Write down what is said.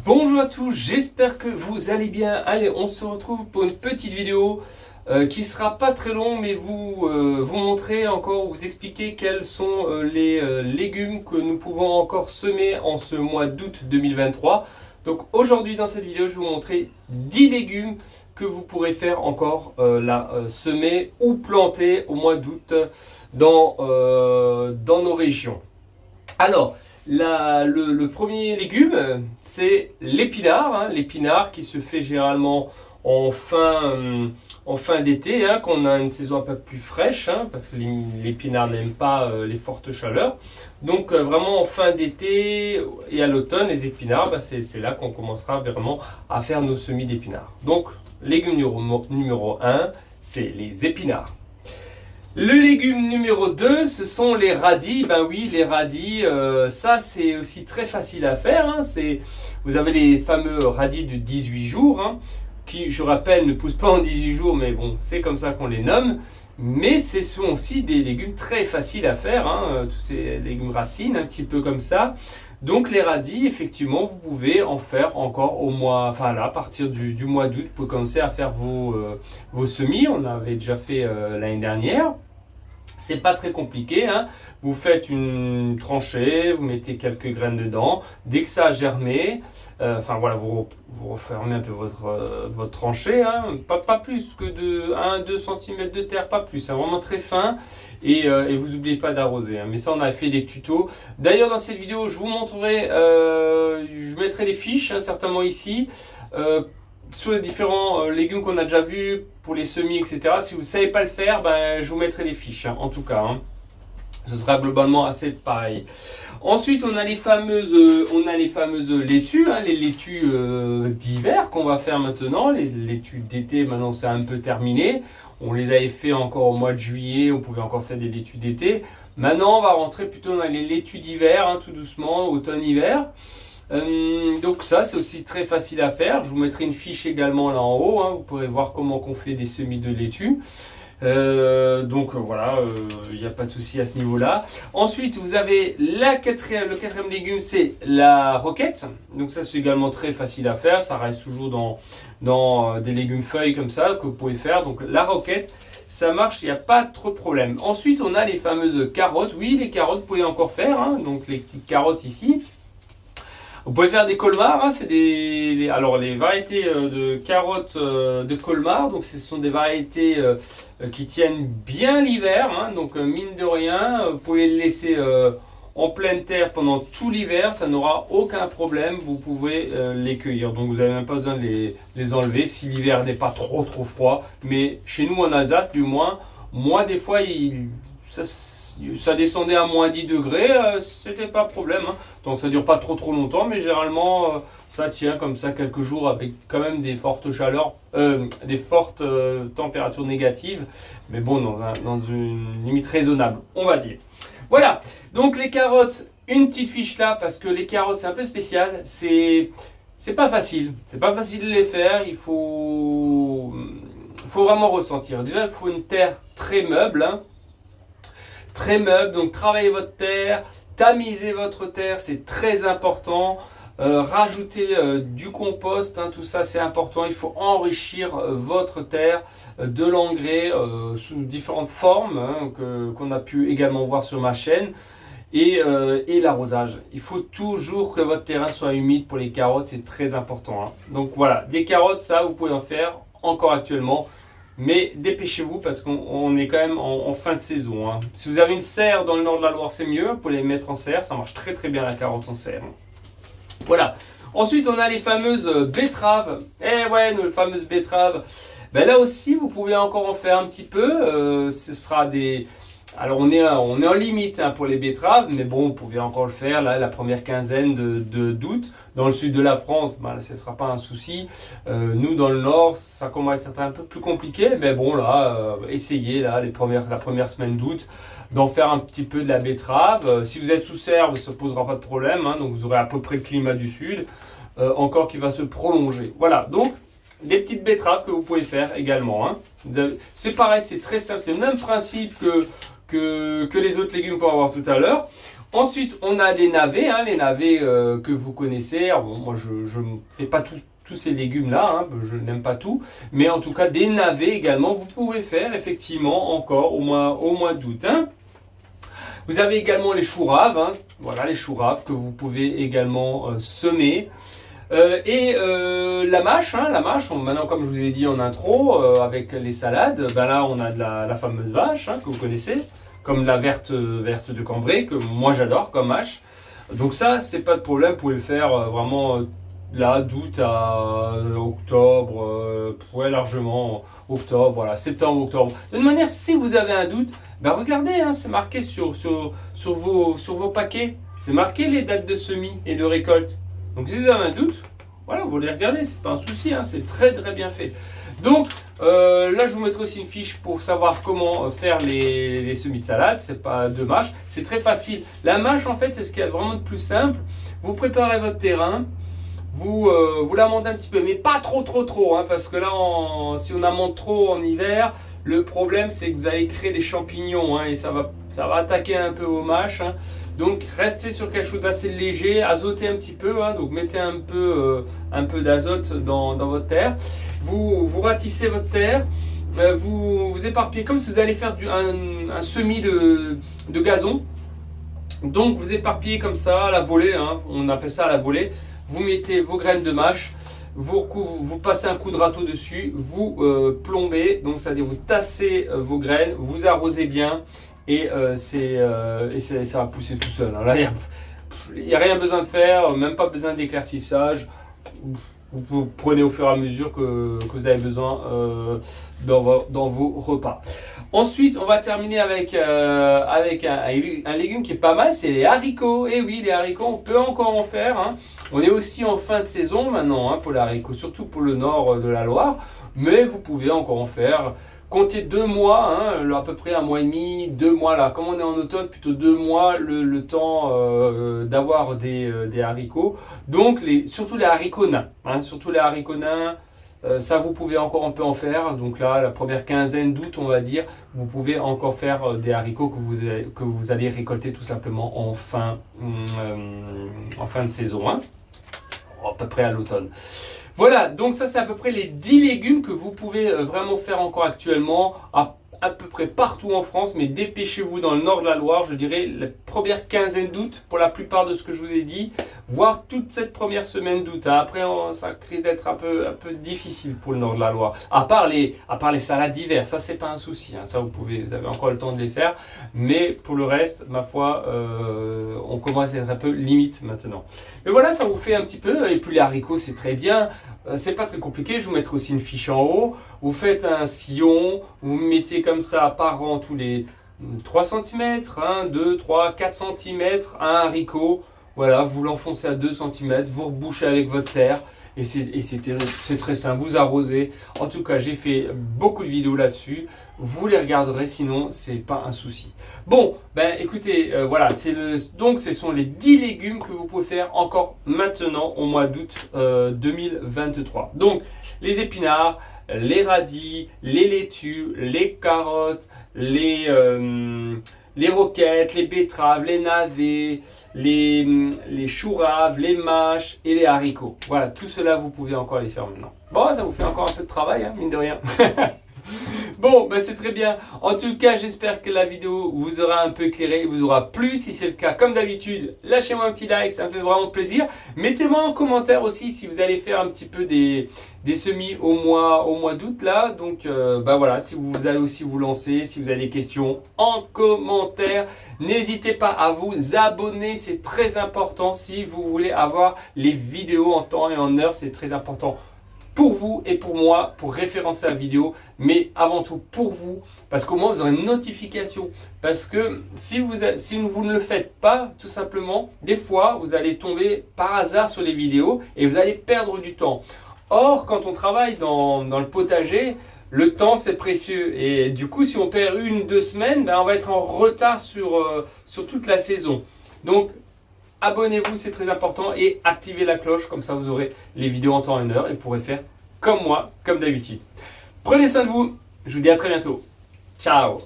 Bonjour à tous, j'espère que vous allez bien. Allez, on se retrouve pour une petite vidéo qui sera pas très longue, mais vous montrer encore, vous expliquer quels sont les légumes que nous pouvons encore semer en ce mois d'août 2023. Donc aujourd'hui dans cette vidéo, je vais vous montrer 10 légumes que vous pourrez faire encore semer ou planter au mois d'août dans nos régions. Alors, le premier légume, c'est l'épinard, l'épinard qui se fait généralement en fin d'été, quand on a une saison un peu plus fraîche, parce que l'épinard n'aime pas les fortes chaleurs. Donc vraiment en fin d'été et à l'automne, les épinards, c'est là qu'on commencera vraiment à faire nos semis d'épinards. Donc, légume numéro 1, c'est les épinards. Le légume numéro 2, ce sont les radis. Ben oui, les radis, ça c'est aussi très facile à faire. Vous avez les fameux radis de 18 jours, qui, je rappelle, ne poussent pas en 18 jours, mais bon, c'est comme ça qu'on les nomme. Mais ce sont aussi des légumes très faciles à faire, tous ces légumes racines, un petit peu comme ça. Donc les radis, effectivement, vous pouvez en faire encore à partir du mois d'août, pour commencer à faire vos semis. On avait déjà fait l'année dernière. C'est pas très compliqué, Vous faites une tranchée, vous mettez quelques graines dedans. Dès que ça a germé, vous refermez un peu votre tranchée, Pas plus que de 1-2 cm de terre, pas plus, vraiment très fin. Et vous n'oubliez pas d'arroser, Mais ça, on a fait des tutos. D'ailleurs, dans cette vidéo, je vous montrerai, je mettrai les fiches, certainement ici. Sur les différents légumes qu'on a déjà vus pour les semis, etc. Si vous ne savez pas le faire, je vous mettrai les fiches, en tout cas. Ce sera globalement assez pareil. Ensuite, on a les fameuses laitues, les laitues d'hiver qu'on va faire maintenant. Les laitues d'été, maintenant, c'est un peu terminé. On les avait fait encore au mois de juillet, on pouvait encore faire des laitues d'été. Maintenant, on va rentrer plutôt dans les laitues d'hiver, tout doucement, automne-hiver. Donc ça, c'est aussi très facile à faire. Je vous mettrai une fiche également là en haut, vous pourrez voir comment on fait des semis de laitue. Voilà, il n'y a pas de souci à ce niveau là. Ensuite, vous avez le quatrième légume, c'est la roquette. Donc ça, c'est également très facile à faire. Ça reste toujours dans des légumes feuilles comme ça que vous pouvez faire. Donc la roquette, ça marche, il n'y a pas trop de problème. Ensuite, on a les fameuses carottes. Oui, les carottes, vous pouvez encore faire, donc les petites carottes ici. Vous pouvez faire des colmars, c'est les variétés de carottes de colmar. Donc ce sont des variétés qui tiennent bien l'hiver, donc mine de rien, vous pouvez les laisser en pleine terre pendant tout l'hiver, ça n'aura aucun problème, vous pouvez les cueillir. Donc vous n'avez même pas besoin de les enlever si l'hiver n'est pas trop froid. Mais chez nous en Alsace, du moins, moi des fois ça descendait à moins 10 degrés, c'était pas problème. Donc ça dure pas trop longtemps, mais généralement ça tient comme ça quelques jours avec quand même des fortes chaleurs, des fortes températures négatives, mais bon, dans une limite raisonnable, on va dire. Voilà, donc les carottes, une petite fiche là, parce que les carottes c'est un peu spécial, c'est pas facile de les faire, il faut vraiment ressentir. Déjà, il faut une terre très meuble, donc travaillez votre terre, tamisez votre terre, c'est très important. Rajoutez du compost, tout ça c'est important. Il faut enrichir votre terre de l'engrais sous différentes formes qu'on a pu également voir sur ma chaîne. Et l'arrosage. Il faut toujours que votre terrain soit humide pour les carottes, c'est très important. Donc voilà, des carottes, ça vous pouvez en faire encore actuellement. Mais dépêchez-vous parce qu'on est quand même en fin de saison. Si vous avez une serre dans le nord de la Loire, c'est mieux. Vous pouvez les mettre en serre. Ça marche très bien la carotte en serre. Voilà. Ensuite, on a les fameuses betteraves. Nos fameuses betteraves. Là aussi, vous pouvez encore en faire un petit peu. Ce sera des... Alors on est en limite pour les betteraves, mais bon, vous pouvez encore le faire là, la première quinzaine d'août. Dans le sud de la France, ce ne sera pas un souci. Nous, dans le nord, ça commence à être un peu plus compliqué, mais bon, là, essayez la première semaine d'août d'en faire un petit peu de la betterave. Si vous êtes sous serre, ça ne posera pas de problème, donc vous aurez à peu près le climat du sud, encore qui va se prolonger. Voilà, donc des petites betteraves que vous pouvez faire également. C'est pareil, c'est très simple, c'est le même principe que les autres légumes qu'on va voir tout à l'heure. Ensuite, on a des navets, hein, les navets que vous connaissez. Alors, bon, moi, je ne fais pas tous ces légumes-là, hein, je n'aime pas tout. Mais en tout cas, des navets également, vous pouvez faire effectivement encore au mois d'août. Hein. Vous avez également les choux raves, hein, voilà les choux raves que vous pouvez également semer. La mâche, hein, maintenant comme je vous ai dit en intro, avec les salades, ben là on a de la fameuse vache hein, que vous connaissez, comme la verte de Cambrai, que moi j'adore comme mâche. Donc ça, c'est pas de problème, vous pouvez le faire vraiment là, d'août à octobre, ouais, largement octobre, voilà, septembre, octobre. De toute manière, si vous avez un doute, ben regardez, hein, c'est marqué sur vos paquets, c'est marqué les dates de semis et de récolte. Donc si vous avez un doute, voilà, vous les regardez, c'est pas un souci, hein, c'est très bien fait. Donc là, je vous mettrai aussi une fiche pour savoir comment faire les semis de salade. C'est pas de mâche, c'est très facile. La mâche, en fait, c'est ce qu'il y a vraiment de plus simple. Vous préparez votre terrain. Vous l'amendez un petit peu, mais pas trop, hein, parce que là, si on amende trop en hiver, le problème c'est que vous allez créer des champignons hein, et ça va attaquer un peu vos mâches. Hein. Donc restez sur quelque chose d'assez léger, azotez un petit peu, hein, donc mettez un peu d'azote dans votre terre. Vous ratissez votre terre, vous éparpillez comme si vous allez faire un semis de gazon. Donc vous éparpillez comme ça à la volée, hein, on appelle ça à la volée. Vous mettez vos graines de mâche, vous passez un coup de râteau dessus, vous plombez, donc c'est-à-dire vous tassez vos graines, vous arrosez bien et ça va pousser tout seul. Là, il n'y a rien besoin de faire, même pas besoin d'éclaircissage. Vous prenez au fur et à mesure que vous avez besoin dans vos repas. Ensuite, on va terminer avec un légume qui est pas mal, c'est les haricots. Et oui, les haricots, on peut encore en faire. Hein. On est aussi en fin de saison maintenant hein, pour les haricots, surtout pour le nord de la Loire. Mais vous pouvez encore en faire. Comptez 2 mois, hein, à peu près 1 mois et demi, 2 mois là. Comme on est en automne, plutôt 2 mois le temps d'avoir des haricots. Donc surtout les haricots nains. Hein, surtout les haricots nains, ça vous pouvez encore un peu en faire. Donc là, la première quinzaine d'août, on va dire, vous pouvez encore faire des haricots que vous allez récolter tout simplement en fin de saison. Hein, à peu près à l'automne. Voilà, donc ça c'est à peu près les 10 légumes que vous pouvez vraiment faire encore actuellement à peu près partout en France, mais dépêchez-vous dans le nord de la Loire, je dirais la première quinzaine d'août pour la plupart de ce que je vous ai dit, voire toute cette première semaine d'août. Hein. Après, ça risque d'être un peu difficile pour le nord de la Loire, à part les salades d'hiver, ça c'est pas un souci, hein. Ça vous avez encore le temps de les faire, mais pour le reste, ma foi, on commence à être un peu limite maintenant. Mais voilà, ça vous fait un petit peu, et puis les haricots c'est très bien. C'est pas très compliqué, je vous mettrai aussi une fiche en haut. Vous faites un sillon, vous mettez comme ça par rang tous les 3 cm, 1, 2, 3, 4 cm, un haricot. Voilà, vous l'enfoncez à 2 cm, vous rebouchez avec votre terre. Et c'est très simple, vous arrosez. En tout cas, j'ai fait beaucoup de vidéos là-dessus. Vous les regarderez, sinon, c'est pas un souci. Bon, ben écoutez, voilà, donc ce sont les 10 légumes que vous pouvez faire encore maintenant au mois d'août 2023. Donc, les épinards, les radis, les laitues, les carottes, les roquettes, les betteraves, les navets, les choux raves, les mâches et les haricots. Voilà, tout cela, vous pouvez encore les faire maintenant. Bon, ça vous fait encore un peu de travail, hein, mine de rien. Bon, ben c'est très bien. En tout cas, j'espère que la vidéo vous aura un peu éclairé, vous aura plu. Si c'est le cas, comme d'habitude, lâchez-moi un petit like, ça me fait vraiment plaisir. Mettez-moi en commentaire aussi si vous allez faire un petit peu des semis au mois d'août là. Donc, ben voilà, si vous allez aussi vous lancer, si vous avez des questions en commentaire, n'hésitez pas à vous abonner, c'est très important si vous voulez avoir les vidéos en temps et en heure, c'est très important. Pour vous et pour moi, pour référencer la vidéo, mais avant tout pour vous, parce qu'au moins vous aurez une notification. Parce que si vous ne le faites pas, tout simplement, des fois, vous allez tomber par hasard sur les vidéos et vous allez perdre du temps. Or, quand on travaille dans le potager, le temps c'est précieux. Et du coup, si on perd 1 ou 2 semaines, ben, on va être en retard sur toute la saison. Donc, abonnez-vous, c'est très important, et activez la cloche, comme ça vous aurez les vidéos en temps et en heure et pourrez faire comme moi, comme d'habitude. Prenez soin de vous, je vous dis à très bientôt. Ciao!